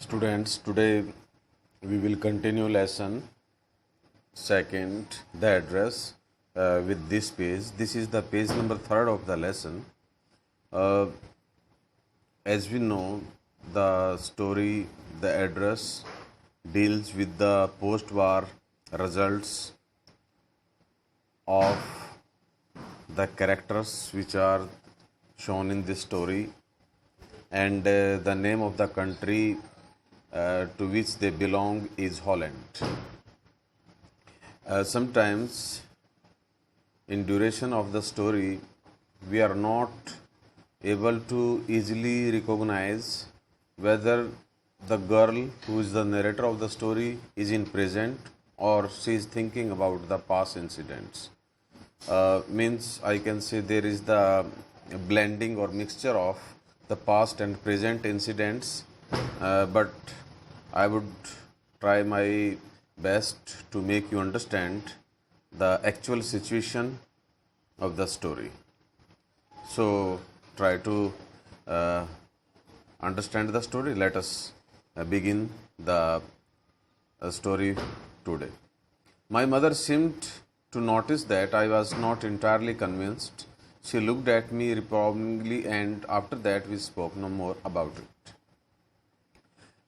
Students, today we will continue lesson second, the address with this page. This is the page number third of the lesson. Uh, as we know, the story, the address deals with the post-war results of the characters which are shown in this story, and the name of the country to which they belong is Holland. Sometimes in duration of the story we are not able to easily recognize whether the girl who is the narrator of the story is in present or she is thinking about the past incidents. Means I can say there is the blending or mixture of the past and present incidents, but I would try my best to make you understand the actual situation of the story. So try to understand the story. Let us begin the story today. My mother seemed to notice that I was not entirely convinced. She looked at me reprovingly, and after that we spoke no more about it.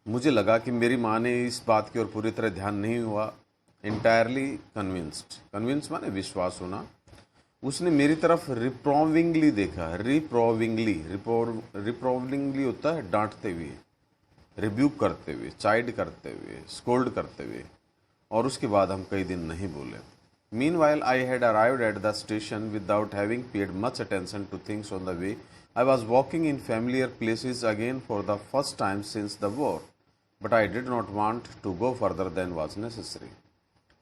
मुझे लगा कि मेरी माँ ने इस बात की ओर पूरी तरह ध्यान नहीं हुआ. इंटायरली कन्विंस्ड माने विश्वास होना. उसने मेरी तरफ रिप्रोविंगली देखा. रिप्रोविंगली होता है डांटते हुए, रिब्यूक करते हुए, चाइड करते हुए, स्कोल्ड करते हुए. और उसके बाद हम कई दिन नहीं बोले. Meanwhile, I had arrived at the station without having paid much attention to things on the way. I was walking in familiar places again for the first time since the war, but I did not want to go further than was necessary.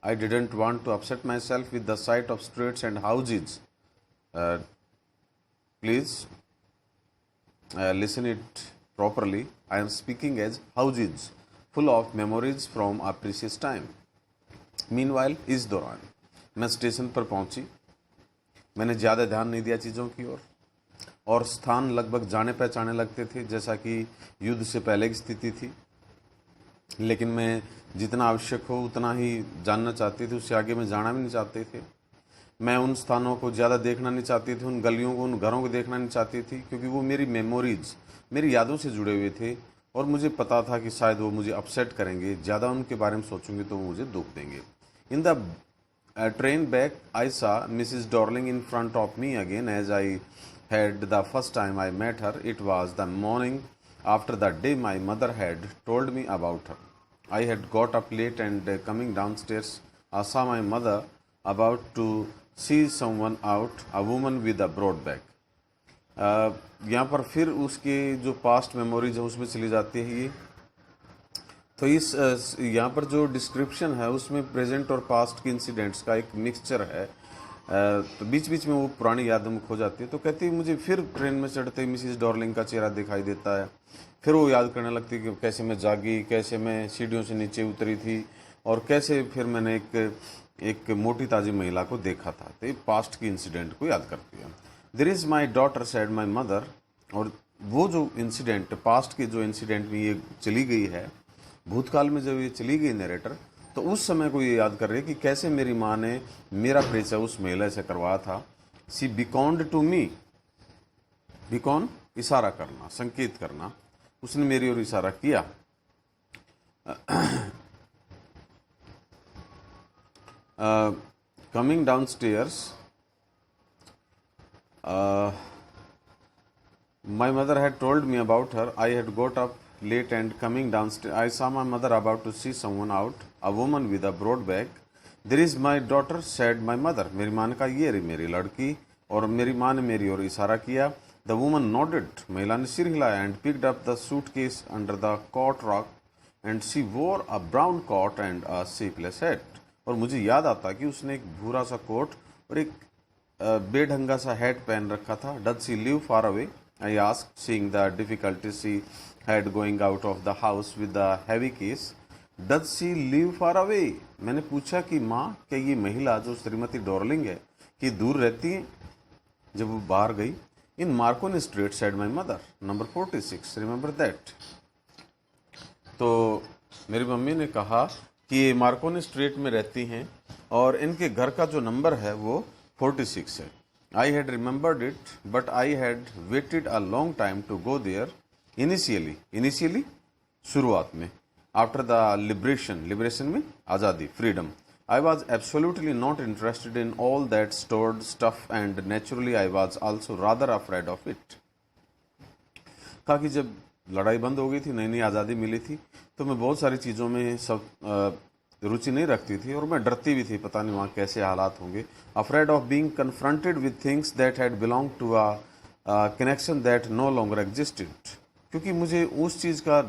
I didn't want to upset myself with the sight of streets and houses. Please listen it properly. I am speaking as houses, full of memories from a precious time. Meanwhile, इस दौरान मैं station पर पहुंची. मैंने ज़्यादा ध्यान नहीं दिया चीज़ों की ओर, और स्थान लगभग जाने पहचाने लगते थे जैसा कि युद्ध से पहले की स्थिति थी. लेकिन मैं जितना आवश्यक हो उतना ही जानना चाहती थी, उससे आगे मैं जाना भी नहीं चाहते थे. मैं उन स्थानों को ज़्यादा देखना नहीं चाहती थी, उन गलियों को, उन घरों को देखना नहीं चाहती थी, क्योंकि वो मेरी मेमोरीज, मेरी यादों से जुड़े हुए थे. और मुझे पता था कि शायद वो मुझे अपसेट करेंगे. ज़्यादा उनके बारे में सोचूंगी तो वो मुझे दुख देंगे. In the train back, I saw Mrs. Dorling in front of me again as I had the first time I met her. It was the morning after the day my mother had told me about her. I had got up late and coming downstairs, I saw my mother about to see someone out, a woman with a broad back. यहाँ पर फिर उसके जो past memories है उसमें चली जाती है ये. तो इस यहाँ पर जो डिस्क्रिप्शन है उसमें प्रेजेंट और पास्ट के इंसिडेंट्स का एक मिक्सचर है. तो बीच बीच में वो पुरानी यादें में खो जाती है. तो कहती है मुझे फिर ट्रेन में चढ़ते ही मिसिस डॉर्लिंग का चेहरा दिखाई देता है. फिर वो याद करने लगती है कि कैसे मैं जागी, कैसे मैं सीढ़ियों से नीचे उतरी थी, और कैसे फिर मैंने एक मोटी ताजी महिला को देखा था. तो ये पास्ट के इंसिडेंट को याद करती है. There is my daughter said my mother. और वो जो इंसिडेंट, पास्ट के जो इंसिडेंट में ये चली गई है, भूतकाल में जब ये चली गई नरेटर, तो उस समय को ये याद कर रही है कि कैसे मेरी माँ ने मेरा परिचय उस महिला से करवाया था. सी बिकॉन्ड टू मी. बिकॉन इशारा करना, संकेत करना. उसने मेरी ओर इशारा किया. Coming down stairs, my mother had told me about her. I had got up late and coming downstairs, I saw my mother about to see someone out, a woman with a broad back. There is my daughter, said my mother. मेरी माँ ने कहा ये रही मेरी लड़की, और मेरी माँ ने मेरी ओर इशारा किया. The woman nodded. महिला ने सिर हिलाया and picked up the suitcase under the cot rack, and she wore a brown coat and a sleeveless hat. और मुझे याद आता कि उसने एक भूरा सा कोट और एक बेढंगा सा हैट पहन रखा था. Does she live far away? I asked, seeing the difficulty she had going out of the house with the heavy case. Does she live far away? मैंने पूछा कि माँ, क्या ये महिला जो श्रीमती डॉर्लिंग है कि दूर रहती है. जब वो बाहर गई, in Marconi street, said my mother, number 46, remember that. तो मेरी मम्मी ने कहा कि ये मार्कोनी स्ट्रीट में रहती हैं और इनके घर का जो नंबर है वो 46 है। I had remembered it but I had waited a long time to go there initially शुरुआत में, आफ्टर द लिबरेशन में आज़ादी, freedom. I was absolutely not interested in all that stored stuff and naturally I was also rather afraid of it. कहा कि जब लड़ाई बंद हो गई थी, नई नई आज़ादी मिली थी, तो मैं बहुत सारी चीज़ों में सब रुचि नहीं रखती थी और मैं डरती भी थी, पता नहीं वहाँ कैसे हालात होंगे। Afraid of being confronted with things that had belong to a connection that no longer existed, क्योंकि मुझे उस चीज़ का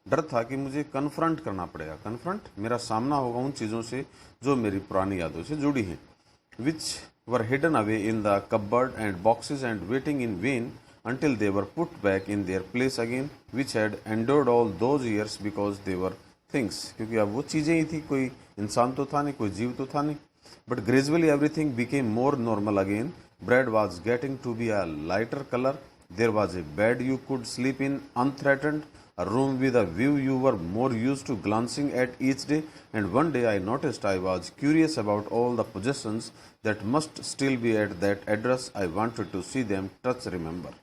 डर था कि मुझे कन्फ्रंट करना पड़ेगा। कन्फ्रंट, मेरा सामना होगा उन चीज़ों से जो मेरी पुरानी यादों से जुड़ी हैं, which were hidden away in the cupboard and boxes and waiting in vain until they were put back in their place again, which had endured all those years because they were things. क्योंकि अब वो चीज़ें ही थी, कोई इंसान तो था नहीं, कोई जीव तो था नहीं। But gradually everything became more normal again. Bread was getting to be a lighter color. There was a bed you could sleep in unthreatened, a room with a view you were more used to glancing at each day. And one day I noticed I was curious about all the possessions that must still be at that address. I wanted to see them, touch, remember.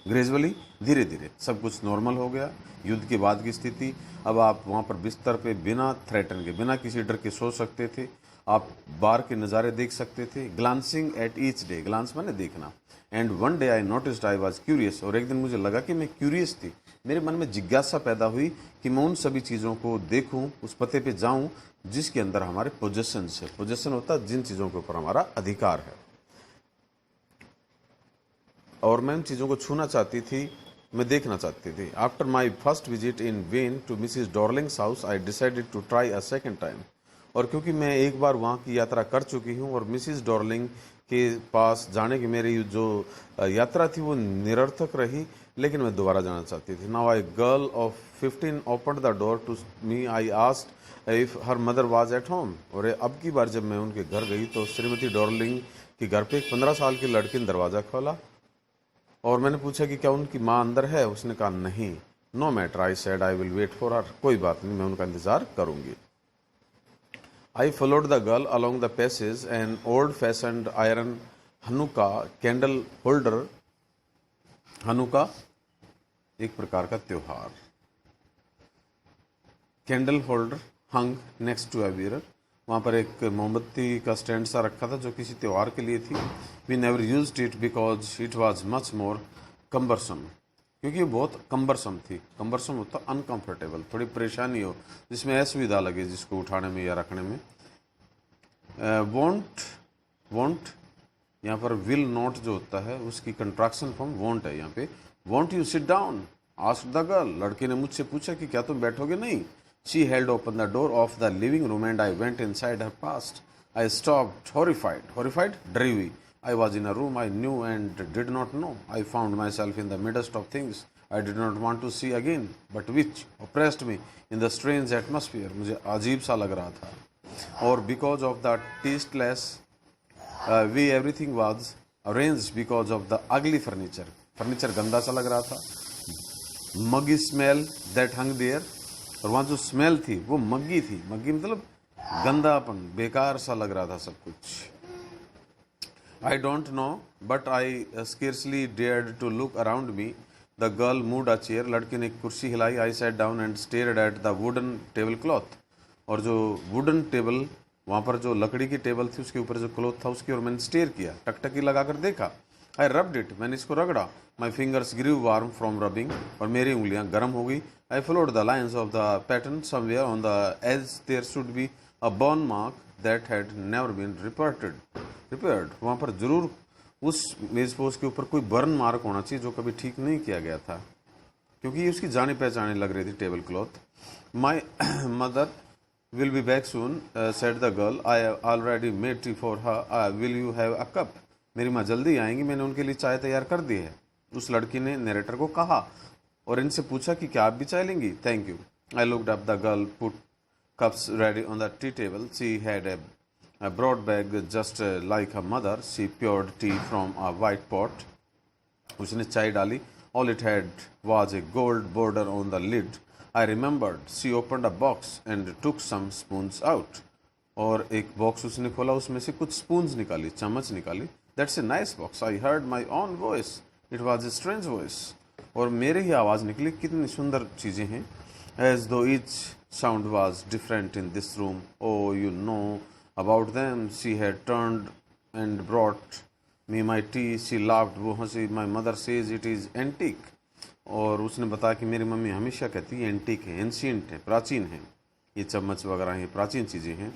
Gradually, धीरे धीरे सब कुछ normal हो गया। युद्ध के बाद की स्थिति, अब आप वहाँ पर बिस्तर पे बिना थ्रेटन के, बिना किसी डर के सो सकते थे। आप बाहर के नज़ारे देख सकते थे। Glancing at each day, glance माने देखना। And one day I noticed I was curious, और एक दिन मुझे लगा कि मैं क्यूरियस थी। मेरे मन में जिज्ञासा पैदा हुई कि मैं उन सभी चीज़ों को देखूं, उस पते पे जाऊं जिसके अंदर हमारे पोजेशंस है। पोजेशन होता है जिन चीज़ों के ऊपर हमारा अधिकार है, और मैं उन चीज़ों को छूना चाहती थी, मैं देखना चाहती थी। After my first visit in vain to Mrs Darling's house I decided to try a second time. और क्योंकि मैं एक बार वहाँ की यात्रा कर चुकी हूँ और मिसिज डॉर्लिंग के पास जाने की मेरी जो यात्रा थी वो निरर्थक रही, लेकिन मैं दोबारा जाना चाहती थी। Now a girl of 15 open the door to me. I asked if her mother was at home. और अब की बार जब मैं उनके घर गई तो श्रीमती डॉर्लिंग के घर पे एक 15 साल की लड़की ने दरवाज़ा खोला और मैंने पूछा कि क्या उनकी माँ अंदर है। उसने कहा नहीं। No matter, I said I will wait for her. कोई बात नहीं, मैं उनका इंतज़ार करूँगी। I followed the girl along the passage an old fashioned iron Hanukkah candle holder. Hanukkah एक प्रकार का त्योहार। Candle holder hung next to a mirror. वहाँ पर एक मोमबत्ती का स्टैंड सा रखा था जो किसी त्यौहार के लिए थी। We never used it because it was much more cumbersome, क्योंकि ये बहुत कम्बरसम थी। कम्बरसम होता अनकम्फर्टेबल, थोड़ी परेशानी हो, जिसमें असुविधा लगे जिसको उठाने में या रखने में। वॉन्ट यहाँ पर विल नॉट जो होता है उसकी कंट्रैक्शन फॉर्म वॉन्ट है यहाँ पे। Want you sit down, asked the girl. लड़के ने मुझसे पूछा कि क्या तुम बैठोगे? नहीं। She held open the door of the living room and I went inside her past. I stopped, horrified. Horrified? डरी हुई। I was in a room I knew and did not know. I found myself in the midst of things I did not want to see again, but which oppressed me in the strange atmosphere. मुझे अजीब सा लग रहा था। और because of the tasteless way everything was arranged, because of the ugly furniture. Furniture गंदा सा लग रहा था। Muggy smell that hung there. और वहाँ जो स्मेल थी वो मग्गी थी। मग्गी मतलब गंदापन, बेकार सा लग रहा था सब कुछ। I don't know but I scarcely dared to look around me. The girl moved a chair. लड़की ने एक कुर्सी हिलाई। I sat down and stared at the wooden table cloth. और जो वुडन टेबल, वहाँ पर जो लकड़ी की टेबल थी उसके ऊपर जो क्लॉथ था उसकी ओर मैंने स्टेयर किया, टकटकी लगाकर देखा। आई रब्ड इट, मैंने इसको रगड़ा। My fingers grew warm from rubbing, और मेरी उंगलियां गर्म हो गई। I followed the lines of the pattern. Somewhere on the edge there should be a burn mark that had never been repaired. वहाँ पर जरूर उस मेज पोस्ट के ऊपर कोई बर्न मार्क होना चाहिए जो कभी ठीक नहीं किया गया था, क्योंकि ये उसकी जानी पहचानी लग रही थी table cloth. My mother will be back soon said the girl. I already made tea for her. Will you have a cup? मेरी माँ जल्दी आएंगी, मैंने उनके लिए चाय तैयार कर दी है। उस लड़की ने नरेटर को कहा और इनसे पूछा कि क्या आप भी चाय लेंगी? Thank you. I looked up. The girl put cups ready on the tea table. She had a broad bag just like her mother. She poured tea from a white pot. उसने चाय डाली। All it had was a gold border on the lid. I remembered she opened a box and took some spoons out. और एक box उसने खोला, उसमें से कुछ स्पून्स निकाली, चम्मच निकाली. That's a nice box. I heard my own voice. It was a strange voice. और मेरे ही आवाज़ निकली, कितनी सुंदर चीज़ें हैं. As though each sound was different in this room. Oh, you know about them. She had turned and brought me my tea. She laughed. वो हंसी. My mother says it is antique. और उसने बताया कि मेरी मम्मी हमेशा कहती है एंटीक है, एंशियंट है, प्राचीन है. ये चम्मच वगैरह हैं, प्राचीन चीज़ें हैं.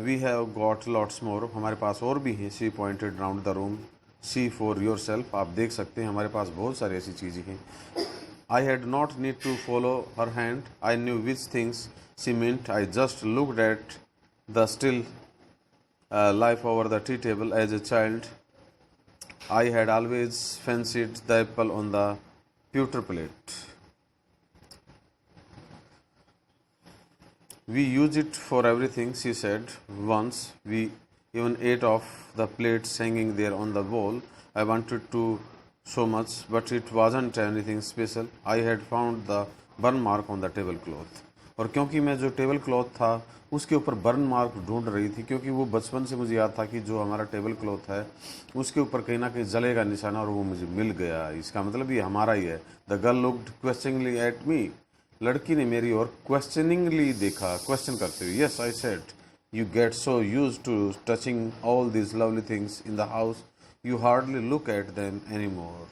We have got lots more. हमारे पास और भी हैं. She pointed round the room. See for yourself. आप देख सकते हैं हमारे पास बहुत सारी ऐसी चीज़ें हैं. I had not need to follow her hand. I knew which things she meant. I just looked at the still life over the tea table. As a child, I had always fancied the apple on the pewter plate. We use it for everything, she said. Once we even ate off the plates hanging there on the wall. I wanted to so much, but it wasn't anything special. I had found the burn mark on the tablecloth. और क्योंकि मैं जो table cloth था उसके ऊपर burn mark ढूंढ रही थी, क्योंकि वो बचपन से मुझे याद था कि जो हमारा टेबल क्लॉथ है उसके ऊपर कहीं ना कहीं जले का निशाना, और वो मुझे मिल गया. इसका मतलब ये हमारा ही है. The girl looked questioningly at me. लड़की ने मेरी ओर क्वेश्चनिंगली देखा, क्वेश्चन करते हुए. Yes, I said, you get so used to touching all these lovely things in the house, you hardly look at them any more.